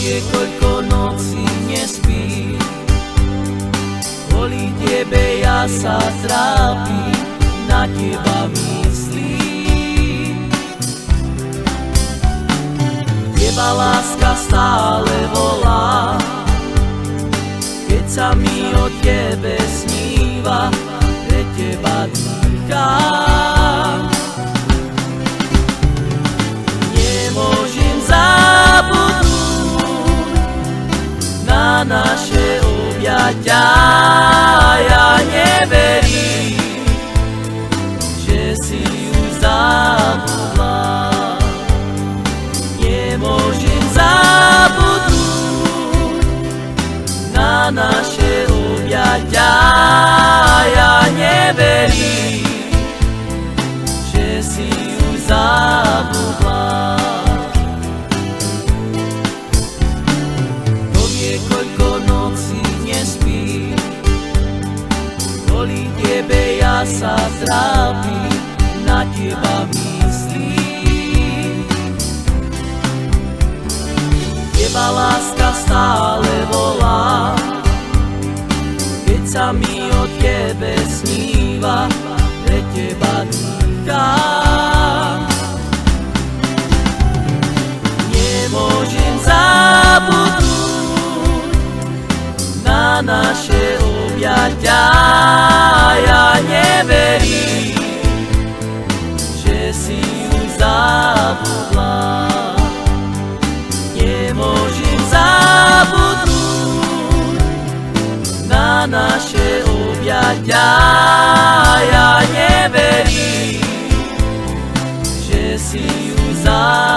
niekoľko nocí nespí, kvôli tebe ja sa trápim, na teba myslím. Teba láska stále volá, keď sa mi o tebe sníva, pre teba dýcham. Nemôžem zabudnúť na naše objatia, ja neverím, že si už zabudla. Nemôžem zabudnúť na naše objatia, ja neverím, že si už zabudla. To niekoľko nocí nespí, kvôli tebe ja sa trápim, na teba myslím. Teba láska stále volá, keď sa mi o tebe sníva, pre teba dýcham. Nemôžem zabudnúť na naše objatia, ja neverím, že si už zabudla. Nemôžem zabudnúť na naše objatia, ja neverím, že si už zabudla.